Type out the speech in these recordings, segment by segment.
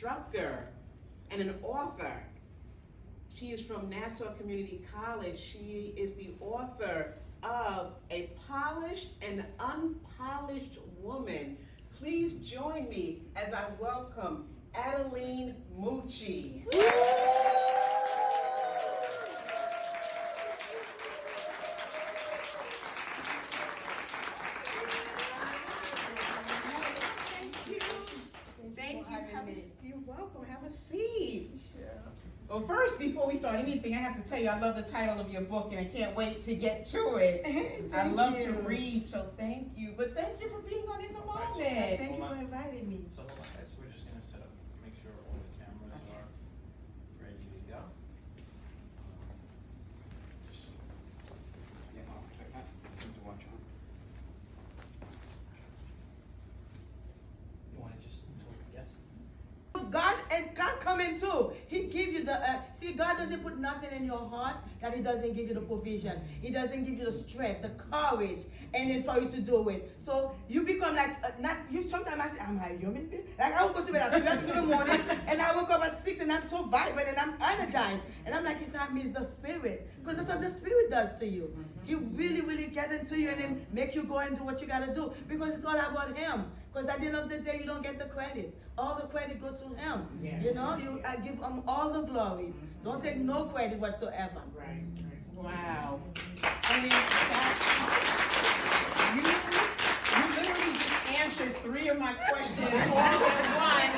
instructor and an author. She is from Nassau Community College. She is the author of A Polished and Unpolished Woman. Please join me as I welcome Adeline Mucci. You're welcome. Have a seat. Sure. Well, first, before we start anything, I have to tell you I love the title of your book, and I can't wait to get to it. I love to read, so thank you. But thank you for being on In the Moment. Thank you for inviting me. So hold on, guys. We're just going to set up, make sure all the cameras are ready to go. Just, yeah, I'll check that. Something to watch on. You want to just towards guests? God come in too. He give you the see. God doesn't put nothing in your heart that He doesn't give you the provision. He doesn't give you the strength, the courage, and then for you to do it. So you become like not you. Sometimes I say I'm a human being. Like I will go to bed at 3 in the morning, and I wake up at 6, and I'm so vibrant and I'm energized, and I'm like, it's not me, it's the Spirit, because that's what the Spirit does to you. He really, really gets into you and then make you go and do what you gotta do, because it's all about Him. Because at the end of the day, you don't get the credit. All the credit goes to Him. Yes. You know, I give Him all the glories. Don't take no credit whatsoever. Right. Wow. I mean, you literally just answered 3 of my questions all in one.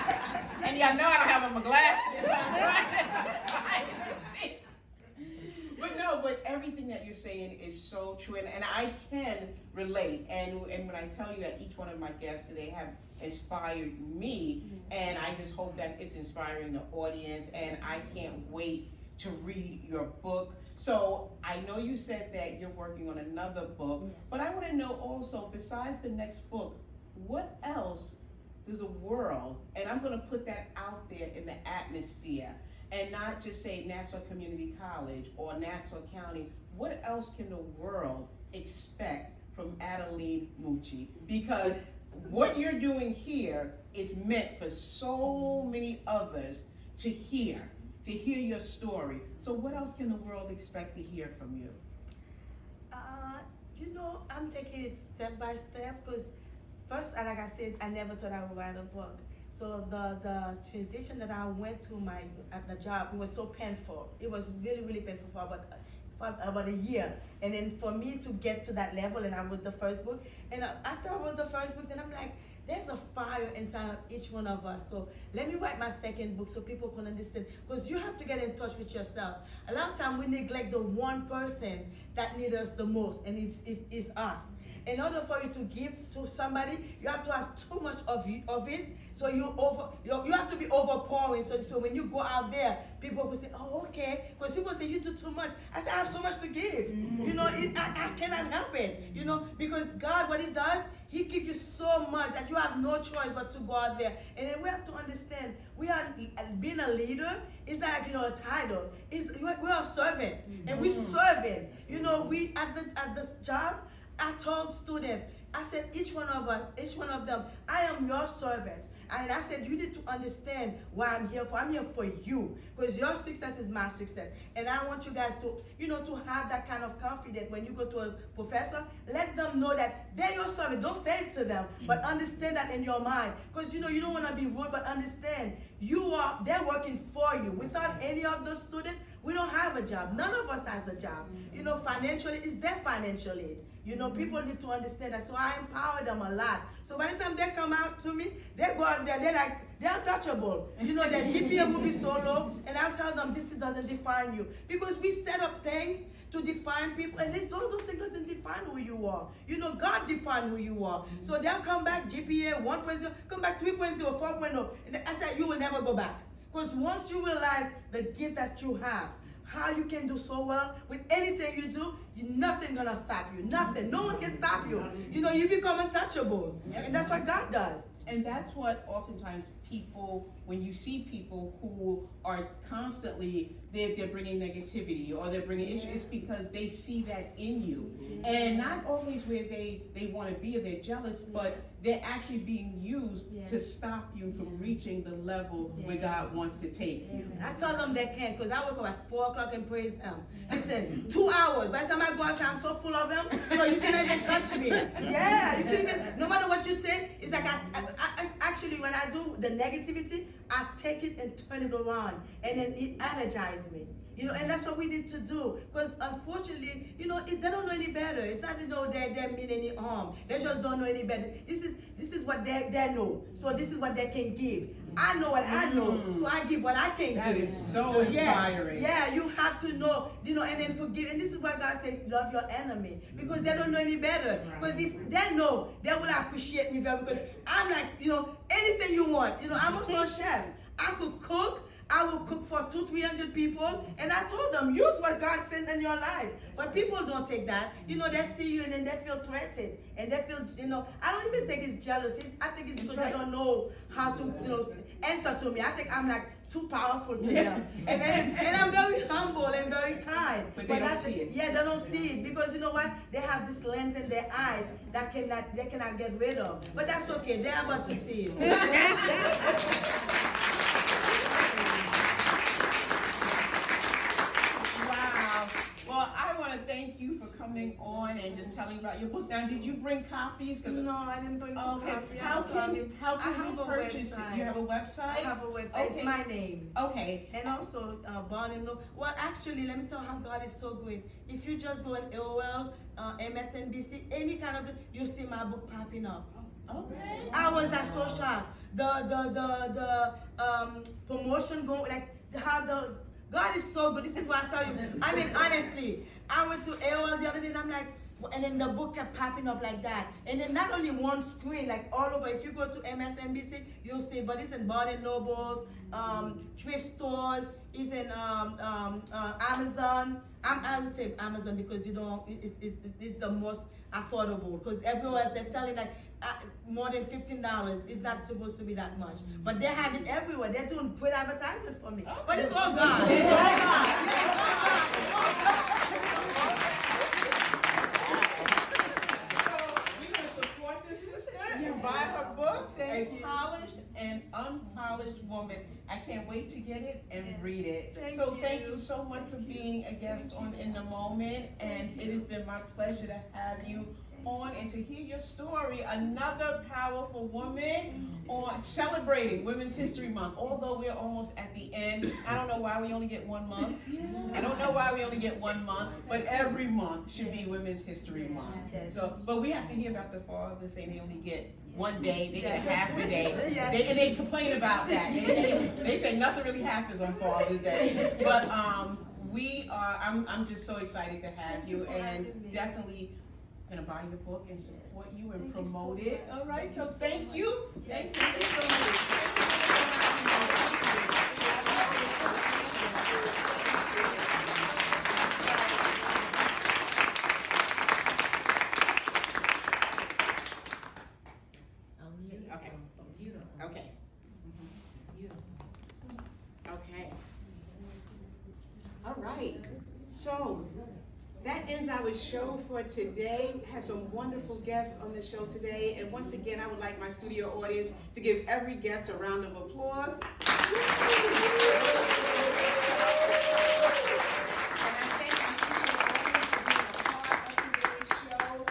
And y'all know I don't have on my glasses. But everything that you're saying is so true, and I can relate. And when I tell you that each one of my guests today have inspired me, and I just hope that it's inspiring the audience, and I can't wait to read your book. So I know you said that you're working on another book, but I want to know also, besides the next book, what else does a world, and I'm going to put that out there in the atmosphere, and not just say Nassau Community College or Nassau County. What else can the world expect from Adeline Mucci? Because what you're doing here is meant for so many others to hear your story. So what else can the world expect to hear from you? You know, I'm taking it step by step, because first, like I said, I never thought I would write a book. So the transition that I went through at the job, it was so painful. It was really, really painful for about a year. And then for me to get to that level, and I wrote the first book. And after I wrote the first book, then I'm like, there's a fire inside of each one of us. So let me write my second book so people can understand. Because you have to get in touch with yourself. A lot of times we neglect the one person that needs us the most, and it's us. In order for you to give to somebody, you have to have too much of it. So you have to be overpouring. So when you go out there, people will say, "Oh, okay," because people say you do too much. I say I have so much to give. You know, I cannot help it. You know, because God, what He does, He gives you so much that you have no choice but to go out there. And then we have to understand, we are being a leader. It's not like, a title. We are a servant, and we serve it. You know, we at this job. I told students, I said, each one of them, I am your servant. And I said, you need to understand why I'm here for. I'm here for you, because your success is my success. And I want you guys to, to have that kind of confidence when you go to a professor. Let them know that they're your servant. Don't say it to them, but understand that in your mind. Because, you don't want to be rude, but understand, they're working for you. Without any of those students, we don't have a job. None of us has a job. Financially, it's their financial aid. People need to understand that. So I empower them a lot. So by the time they come out to me, they go out there, they're untouchable. Their GPA will be so low, and I'll tell them this doesn't define you. Because we set up things to define people, and all those things doesn't define who you are. God defines who you are. So they'll come back GPA 1.0, come back 3.0, 4.0, and I said you will never go back. Because once you realize the gift that you have, how you can do so well with anything you do, nothing gonna stop you. Nothing. No one can stop you. You become untouchable. Yep. And that's what God does. And that's what oftentimes people when you see people who are constantly, they're bringing negativity or they're bringing issues, it's because they see that in you. And not always where they want to be or they're jealous, but they're actually being used to stop you from reaching the level where God wants to take you. I told them they can't, because I wake up at 4 o'clock and praise Him. Listen, 2 hours. By the time I go outside, I'm so full of Him, so you can't even touch me. Yeah, you can't even, no matter what you say, it's like I actually, when I do the negativity, I take it and turn it around, and then it energizes me. You know, and that's what we need to do. Because unfortunately, you know, they don't know any better. It's not, you know, they mean any harm. They just don't know any better. This is what they know. So this is what they can give. I know what I know, so I give what I can give. That is so inspiring. Yeah, you have to know, you know, and then forgive. And this is why God said, love your enemy, because they don't know any better. Because if they know, they will appreciate me very. Because I'm like, you know, anything you want. You know, I'm also a chef. I could cook. I will cook for 200-300 people, and I told them, use what God sent in your life. But people don't take that. You know, they see you and then they feel threatened, and they feel, you know, I don't even think it's jealousy. I think it's because they don't know how to, you know, answer to me. I think I'm like too powerful to them, and I'm very humble and very kind. But they don't see it. Yeah, they don't see it because you know what? They have this lens in their eyes that they cannot get rid of. But that's okay. They're about to see it. Thank you for coming on and just telling about your book. Now, did you bring copies? No, I didn't bring copies. How can we purchase it? You have a website? I have a website. It's my name. Okay. And also, Barnum. Well, actually, let me tell you how God is so good. If you just go on AOL, MSNBC, any kind of, you see my book popping up. Okay. I was like so shocked. The promotion going, like how the God is so good. This is what I tell you. I mean, honestly, I went to AOL the other day and I'm like, and then the book kept popping up like that. And then not only one screen, like all over. If you go to MSNBC, you'll see, but it's in Barnes & Nobles, thrift stores, it's in Amazon. I would say Amazon because you don't, it's the most affordable. Because everywhere else they're selling like more than $15. It's not supposed to be that much. But they have it everywhere. They're doing great advertisement for me. Okay. But it's all God. It's all God. Buy her book, A Polished and Unpolished Woman. I can't wait to get it and read it. Thank you so much for being a guest on In the Moment, and it has been my pleasure to have you on and to hear your story. Another powerful woman on celebrating Women's History Month. Although we're almost at the end, I don't know why we only get 1 month. I don't know why we only get 1 month, but every month should be Women's History Month. So, but we have to hear about the fathers saying they only get 1 day, they get a half a day. They complain about that. They say nothing really happens on Father's Day. But I'm just so excited to have you, and definitely gonna buy your book and support you and promote it. All right, so thank you. Thank you so much. Okay. Okay. All right. So that ends our show for today. Had some wonderful guests on the show today. And once again, I would like my studio audience to give every guest a round of applause. And I thank our studio audience for being a part of today's show.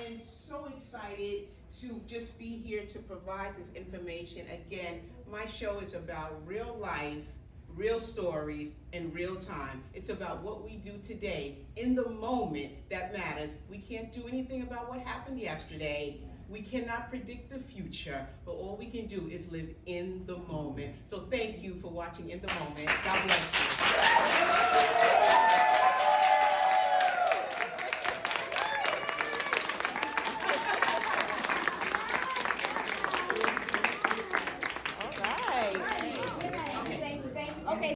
And so excited to just be here to provide this information. Again, my show is about real life, real stories, in real time. It's about what we do today, in the moment that matters. We can't do anything about what happened yesterday. We cannot predict the future, but all we can do is live in the moment. So thank you for watching In the Moment. God bless you.